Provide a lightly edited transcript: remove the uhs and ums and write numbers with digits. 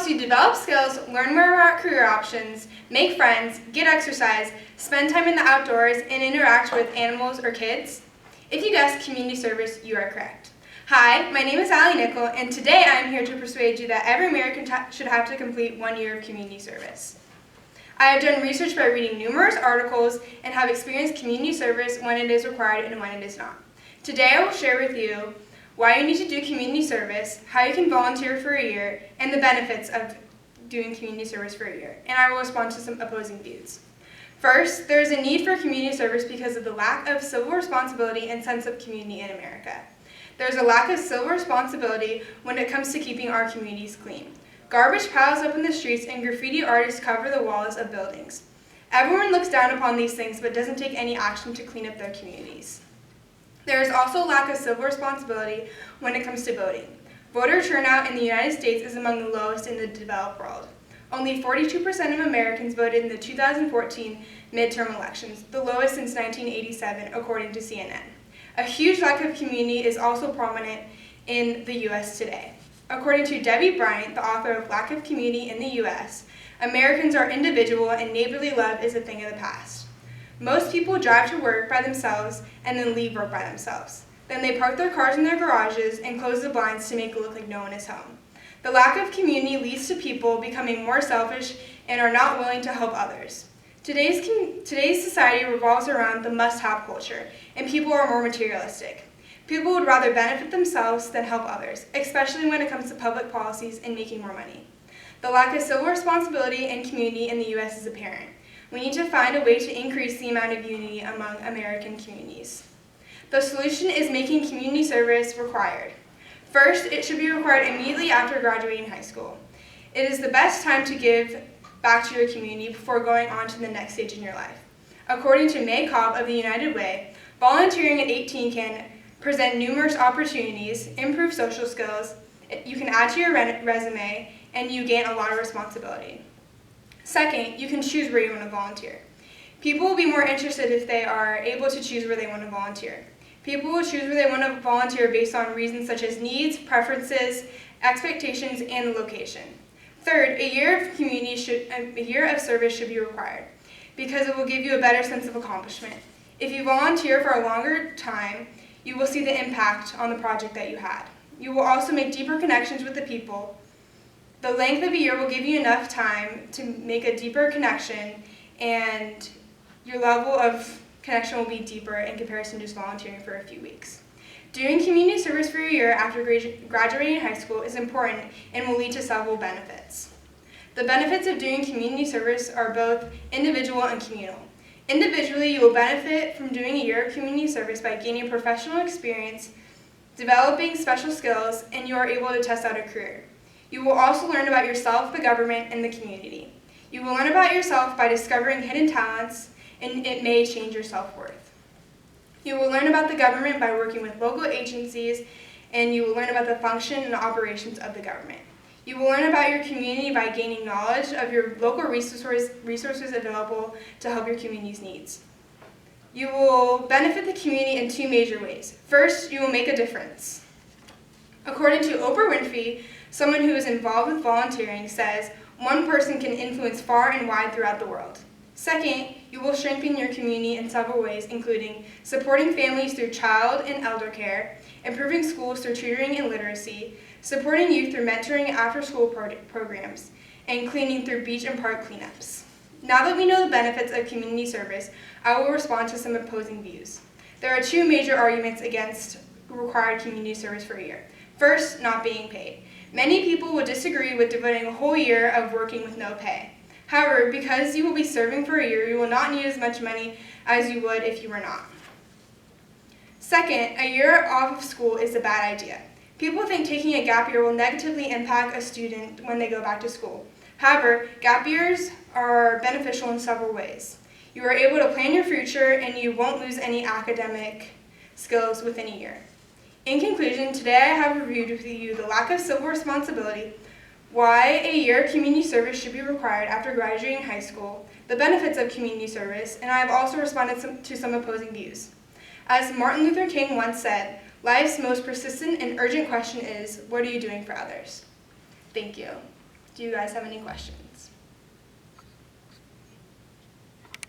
helps you develop skills, learn more about career options, make friends, get exercise, spend time in the outdoors, and interact with animals or kids? If you guessed community service, you are correct. Hi, my name is Allie Nickel, and today I am here to persuade you that every American should have to complete 1 year of community service. I have done research by reading numerous articles and have experienced community service when it is required and when it is not. Today I will share with you why you need to do community service, how you can volunteer for a year, and the benefits of doing community service for a year, and I will respond to some opposing views. First, there is a need for community service because of the lack of civil responsibility and sense of community in America. There is a lack of civil responsibility when it comes to keeping our communities clean. Garbage piles up in the streets and graffiti artists cover the walls of buildings. Everyone looks down upon these things but doesn't take any action to clean up their communities. There is also a lack of civil responsibility when it comes to voting. Voter turnout in the United States is among the lowest in the developed world. Only 42% of Americans voted in the 2014 midterm elections, the lowest since 1987, according to CNN. A huge lack of community is also prominent in the U.S. today. According to Debbie Bryant, the author of Lack of Community in the U.S., Americans are individual and neighborly love is a thing of the past. Most people drive to work by themselves and then leave work by themselves. Then they park their cars in their garages and close the blinds to make it look like no one is home. The lack of community leads to people becoming more selfish and are not willing to help others. Today's society revolves around the must-have culture, and people are more materialistic. People would rather benefit themselves than help others, especially when it comes to public policies and making more money. The lack of civil responsibility and community in the U.S. is apparent. We need to find a way to increase the amount of unity among American communities. The solution is making community service required. First, it should be required immediately after graduating high school. It is the best time to give back to your community before going on to the next stage in your life. According to May Cobb of the United Way, volunteering at 18 can present numerous opportunities, improve social skills, you can add to your resume, and you gain a lot of responsibility. Second, you can choose where you want to volunteer. People will be more interested if they are able to choose where they want to volunteer. People will choose where they want to volunteer based on reasons such as needs, preferences, expectations, and the location. Third, a year of service should be required because it will give you a better sense of accomplishment. If you volunteer for a longer time, you will see the impact on the project that you had. You will also make deeper connections with the people. The length of a year will give you enough time to make a deeper connection, and your level of connection will be deeper in comparison to just volunteering for a few weeks. Doing community service for a year after graduating high school is important and will lead to several benefits. The benefits of doing community service are both individual and communal. Individually, you will benefit from doing a year of community service by gaining professional experience, developing special skills, and you are able to test out a career. You will also learn about yourself, the government, and the community. You will learn about yourself by discovering hidden talents, and it may change your self-worth. You will learn about the government by working with local agencies, and you will learn about the function and operations of the government. You will learn about your community by gaining knowledge of your local resources available to help your community's needs. You will benefit the community in 2 major ways. First, you will make a difference. According to Oprah Winfrey, someone who is involved with volunteering says, one person can influence far and wide throughout the world. Second, you will strengthen your community in several ways, including supporting families through child and elder care, improving schools through tutoring and literacy, supporting youth through mentoring and after-school programs, and cleaning through beach and park cleanups. Now that we know the benefits of community service, I will respond to some opposing views. There are 2 major arguments against required community service for a year. First, not being paid. Many people would disagree with devoting a whole year of working with no pay. However, because you will be serving for a year, you will not need as much money as you would if you were not. Second, a year off of school is a bad idea. People think taking a gap year will negatively impact a student when they go back to school. However, gap years are beneficial in several ways. You are able to plan your future and you won't lose any academic skills within a year. In conclusion, today I have reviewed with you the lack of civil responsibility, why a year of community service should be required after graduating high school, the benefits of community service, and I have also responded to some opposing views. As Martin Luther King once said, life's most persistent and urgent question is, what are you doing for others? Thank you. Do you guys have any questions?